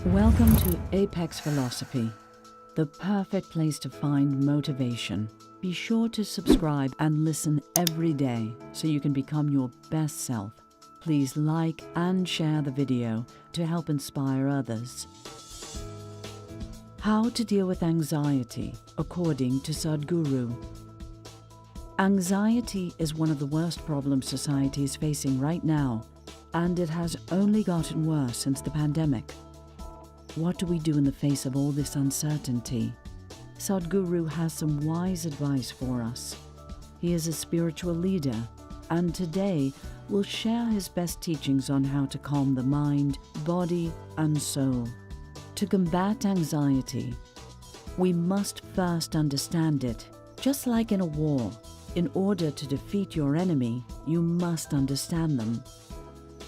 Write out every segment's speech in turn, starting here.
Welcome to Apex Philosophy, the perfect place to find motivation. Be sure to subscribe and listen every day so you can become your best self. Please like and share the video to help inspire others. How to deal with anxiety according to Sadhguru. Anxiety is one of the worst problems society is facing right now, and it has only gotten worse since the pandemic. What do we do in the face of all this uncertainty? Sadhguru has some wise advice for us. He is a spiritual leader, and today will share his best teachings on how to calm the mind, body, and soul. To combat anxiety, we must first understand it. Just like in a war, in order to defeat your enemy, you must understand them.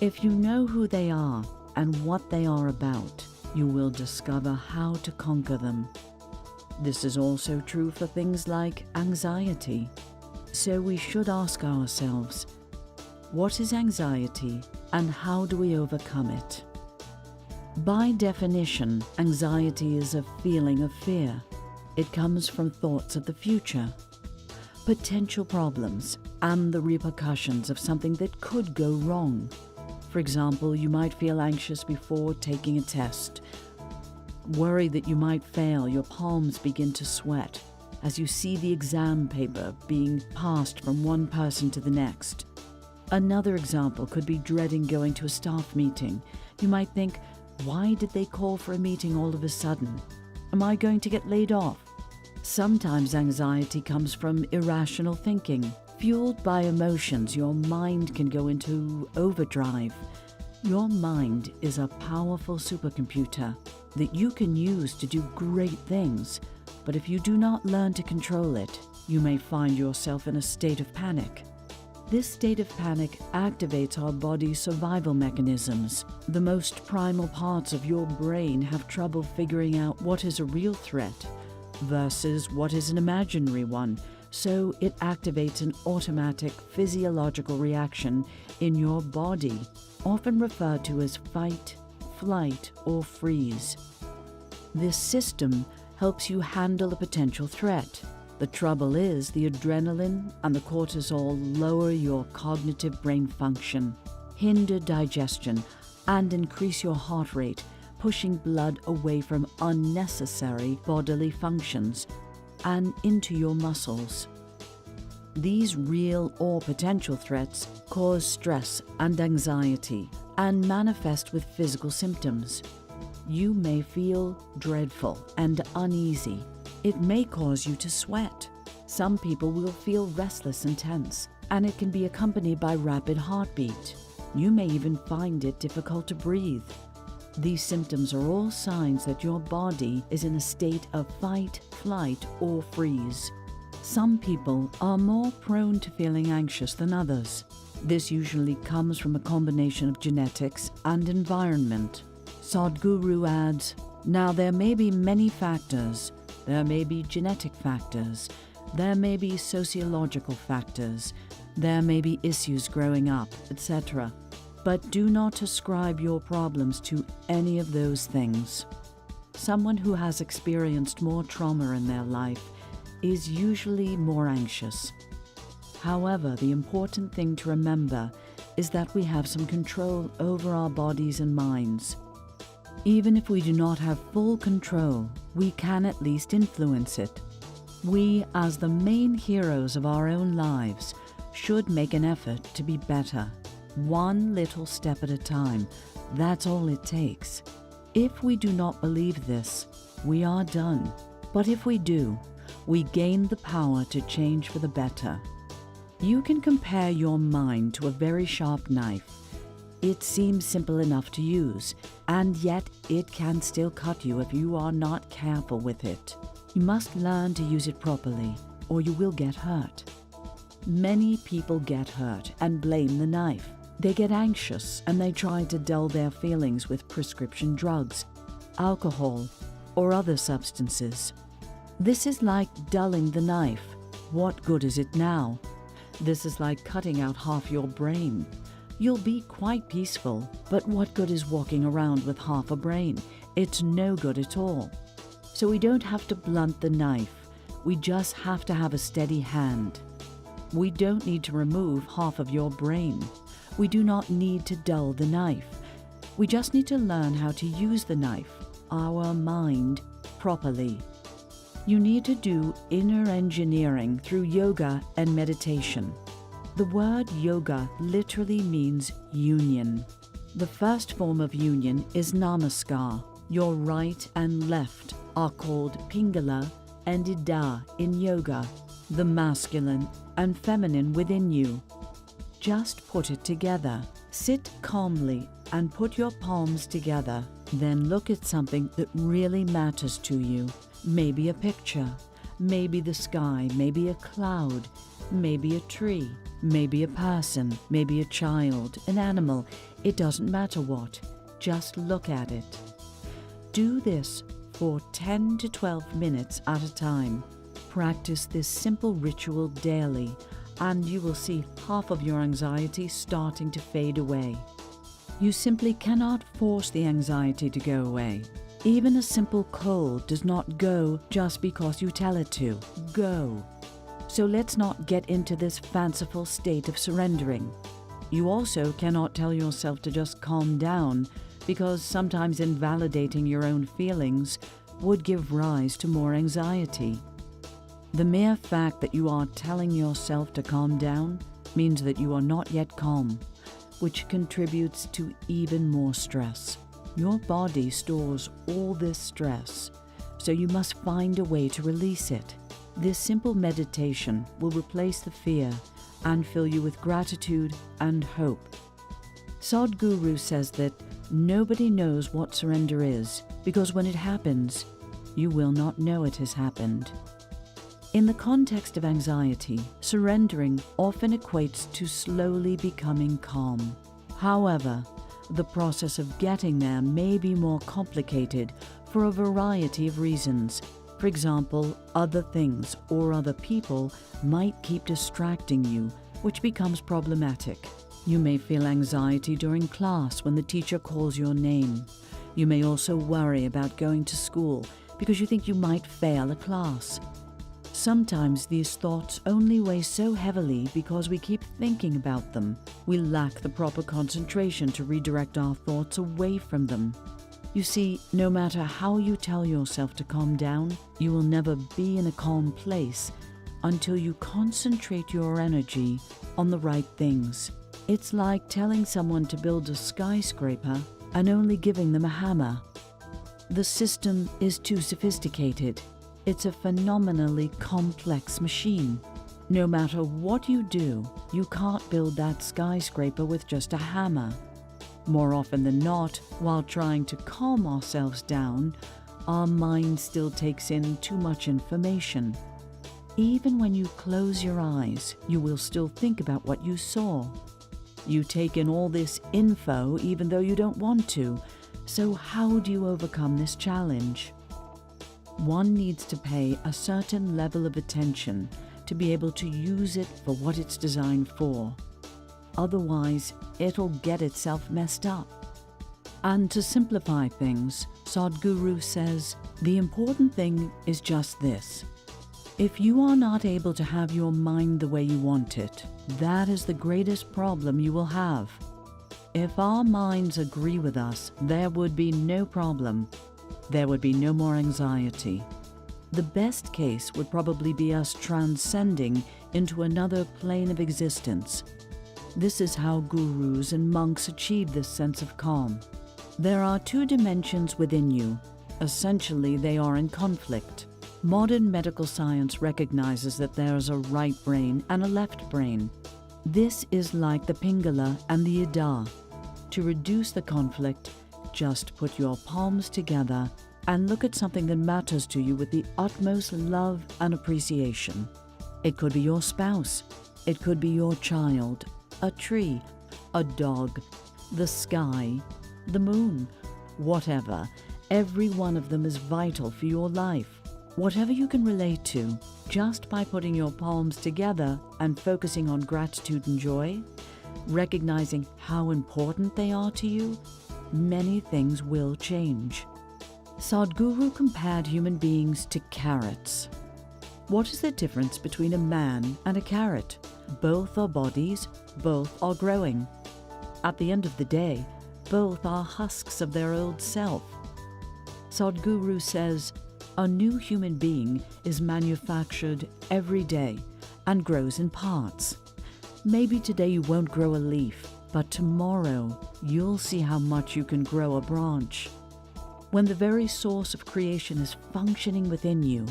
If you know who they are and what they are about, you will discover how to conquer them. This is also true for things like anxiety. So we should ask ourselves, what is anxiety and how do we overcome it? By definition, anxiety is a feeling of fear. It comes from thoughts of the future, potential problems, and the repercussions of something that could go wrong. For example, you might feel anxious before taking a test. Worry that you might fail, your palms begin to sweat as you see the exam paper being passed from one person to the next. Another example could be dreading going to a staff meeting. You might think, why did they call for a meeting all of a sudden? Am I going to get laid off? Sometimes anxiety comes from irrational thinking. Fueled by emotions, your mind can go into overdrive. Your mind is a powerful supercomputer that you can use to do great things, but if you do not learn to control it, you may find yourself in a state of panic. This state of panic activates our body's survival mechanisms. The most primal parts of your brain have trouble figuring out what is a real threat versus what is an imaginary one. So it activates an automatic physiological reaction in your body, often referred to as fight, flight, or freeze. This system helps you handle a potential threat. The trouble is the adrenaline and the cortisol lower your cognitive brain function, hinder digestion, and increase your heart rate, pushing blood away from unnecessary bodily functions and into your muscles. These real or potential threats cause stress and anxiety and manifest with physical symptoms. You may feel dreadful and uneasy. It may cause you to sweat. Some people will feel restless and tense, and it can be accompanied by rapid heartbeat. You may even find it difficult to breathe. These symptoms are all signs that your body is in a state of fight, flight, or freeze. Some people are more prone to feeling anxious than others. This usually comes from a combination of genetics and environment. Sadhguru adds, now there may be many factors. There may be genetic factors. There may be sociological factors. There may be issues growing up, etc. But do not ascribe your problems to any of those things. Someone who has experienced more trauma in their life is usually more anxious. However, the important thing to remember is that we have some control over our bodies and minds. Even if we do not have full control, we can at least influence it. We, as the main heroes of our own lives, should make an effort to be better. One little step at a time, that's all it takes. If we do not believe this, we are done. But if we do, we gain the power to change for the better. You can compare your mind to a very sharp knife. It seems simple enough to use, and yet it can still cut you if you are not careful with it. You must learn to use it properly, or you will get hurt. Many people get hurt and blame the knife. They get anxious and they try to dull their feelings with prescription drugs, alcohol, or other substances. This is like dulling the knife. What good is it now? This is like cutting out half your brain. You'll be quite peaceful, but what good is walking around with half a brain? it's no good at all. So we don't have to blunt the knife. We just have to have a steady hand. We don't need to remove half of your brain. We do not need to dull the knife. We just need to learn how to use the knife, our mind, properly. You need to do inner engineering through yoga and meditation. The word yoga literally means union. The first form of union is namaskar. Your right and left are called pingala and ida in yoga, the masculine and feminine within you. Just put it together. Sit calmly and put your palms together. Then look at something that really matters to you. Maybe a picture, maybe the sky, maybe a cloud, maybe a tree, maybe a person, maybe a child, an animal. It doesn't matter what. Just look at it. Do this for 10 to 12 minutes at a time. Practice this simple ritual daily, and you will see half of your anxiety starting to fade away. You simply cannot force the anxiety to go away. Even a simple cold does not go just because you tell it to. Go. So let's not get into this fanciful state of surrendering. You also cannot tell yourself to just calm down, because sometimes invalidating your own feelings would give rise to more anxiety. The mere fact that you are telling yourself to calm down means that you are not yet calm, which contributes to even more stress. Your body stores all this stress, so you must find a way to release it. This simple meditation will replace the fear and fill you with gratitude and hope. Sadhguru says that nobody knows what surrender is, because when it happens, you will not know it has happened. In the context of anxiety, surrendering often equates to slowly becoming calm. However, the process of getting there may be more complicated for a variety of reasons. For example, other things or other people might keep distracting you, which becomes problematic. You may feel anxiety during class when the teacher calls your name. You may also worry about going to school because you think you might fail a class. Sometimes these thoughts only weigh so heavily because we keep thinking about them. We lack the proper concentration to redirect our thoughts away from them. You see, no matter how you tell yourself to calm down, you will never be in a calm place until you concentrate your energy on the right things. It's like telling someone to build a skyscraper and only giving them a hammer. The system is too sophisticated. It's a phenomenally complex machine. No matter what you do, you can't build that skyscraper with just a hammer. More often than not, while trying to calm ourselves down, our mind still takes in too much information. Even when you close your eyes, you will still think about what you saw. You take in all this info even though you don't want to. So how do you overcome this challenge? One needs to pay a certain level of attention to be able to use it for what it's designed for. Otherwise, it'll get itself messed up. And to simplify things, Sadhguru says, the important thing is just this. If you are not able to have your mind the way you want it, that is the greatest problem you will have. If our minds agree with us, there would be no problem. There would be no more anxiety. The best case would probably be us transcending into another plane of existence. This is how gurus and monks achieve this sense of calm. There are two dimensions within you. Essentially, they are in conflict. Modern medical science recognizes that there is a right brain and a left brain. This is like the pingala and the ida. To reduce the conflict, just put your palms together and look at something that matters to you with the utmost love and appreciation. It could be your spouse. It could be your child, a tree, a dog, the sky, the moon, whatever. Every one of them is vital for your life. Whatever you can relate to, just by putting your palms together and focusing on gratitude and joy, recognizing how important they are to you, many things will change. Sadhguru compared human beings to carrots. What is the difference between a man and a carrot? Both are bodies, both are growing. At the end of the day, both are husks of their old self. Sadhguru says, a new human being is manufactured every day and grows in parts. Maybe today you won't grow a leaf, but tomorrow you'll see how much you can grow a branch. When the very source of creation is functioning within you,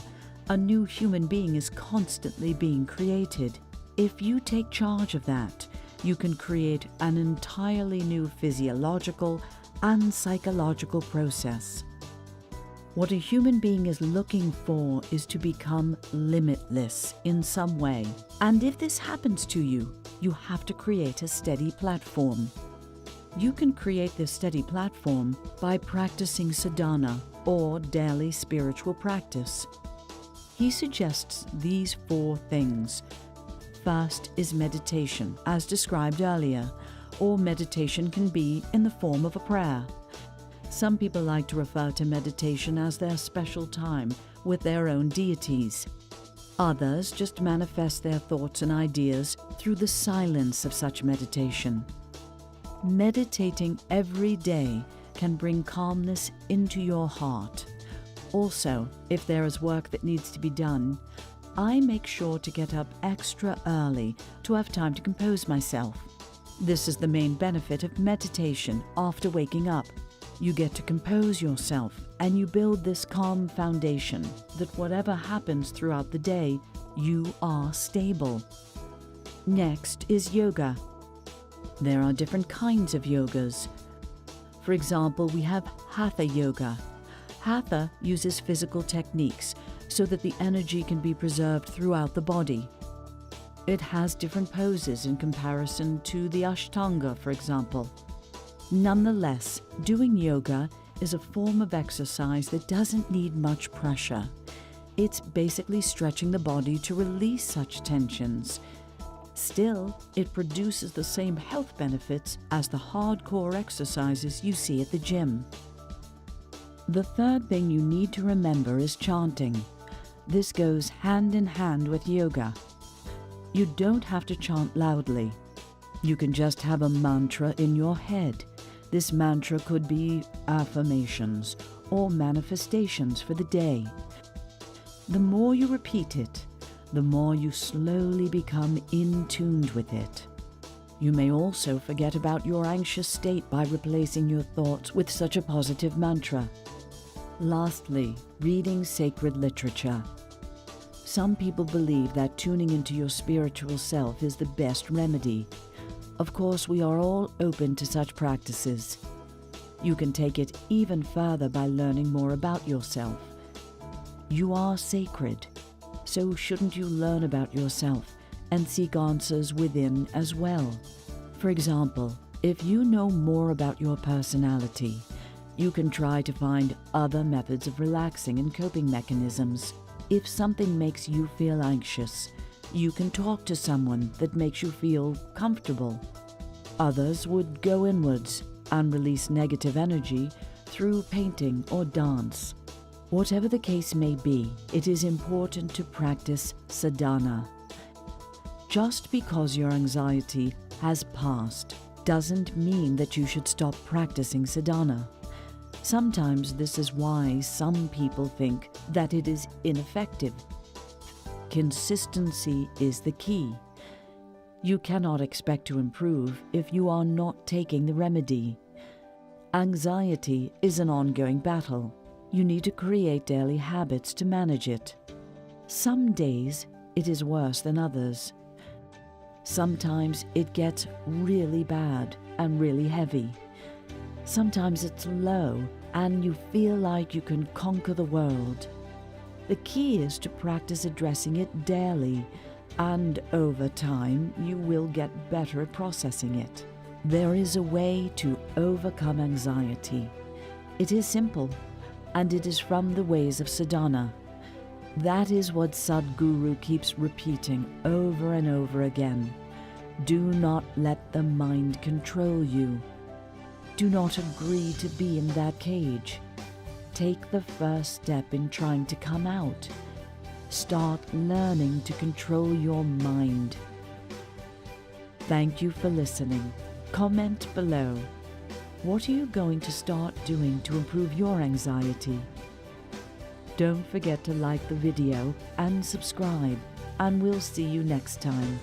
a new human being is constantly being created. If you take charge of that, you can create an entirely new physiological and psychological process. What a human being is looking for is to become limitless in some way. And if this happens to you, you have to create a steady platform. You can create this steady platform by practicing sadhana, or daily spiritual practice. He suggests these 4 things. First is meditation, as described earlier, or meditation can be in the form of a prayer. Some people like to refer to meditation as their special time with their own deities. Others just manifest their thoughts and ideas through the silence of such meditation. Meditating every day can bring calmness into your heart. Also, if there is work that needs to be done, I make sure to get up extra early to have time to compose myself. This is the main benefit of meditation after waking up. You get to compose yourself and you build this calm foundation that whatever happens throughout the day, you are stable. Next is yoga. There are different kinds of yogas. For example, we have Hatha yoga. Hatha uses physical techniques so that the energy can be preserved throughout the body. It has different poses in comparison to the Ashtanga, for example. Nonetheless, doing yoga is a form of exercise that doesn't need much pressure. It's basically stretching the body to release such tensions. Still, it produces the same health benefits as the hardcore exercises you see at the gym. The third thing you need to remember is chanting. This goes hand in hand with yoga. You don't have to chant loudly. You can just have a mantra in your head. This mantra could be affirmations or manifestations for the day. The more you repeat it, the more you slowly become in tune with it. You may also forget about your anxious state by replacing your thoughts with such a positive mantra. Lastly, reading sacred literature. Some people believe that tuning into your spiritual self is the best remedy. Of course, we are all open to such practices. You can take it even further by learning more about yourself. You are sacred, so shouldn't you learn about yourself and seek answers within as well? For example, if you know more about your personality, you can try to find other methods of relaxing and coping mechanisms. If something makes you feel anxious, you can talk to someone that makes you feel comfortable. Others would go inwards and release negative energy through painting or dance. Whatever the case may be, it is important to practice sadhana. Just because your anxiety has passed doesn't mean that you should stop practicing sadhana. Sometimes this is why some people think that it is ineffective. Consistency is the key. You cannot expect to improve if you are not taking the remedy. Anxiety is an ongoing battle. You need to create daily habits to manage it. Some days it is worse than others. Sometimes it gets really bad and really heavy. Sometimes it's low and you feel like you can conquer the world. The key is to practice addressing it daily, and over time you will get better at processing it. There is a way to overcome anxiety. It is simple, and it is from the ways of sadhana. That is what Sadhguru keeps repeating over and over again. Do not let the mind control you. Do not agree to be in that cage. Take the first step in trying to come out. Start learning to control your mind. Thank you for listening. Comment below. What are you going to start doing to improve your anxiety? Don't forget to like the video and subscribe, and we'll see you next time.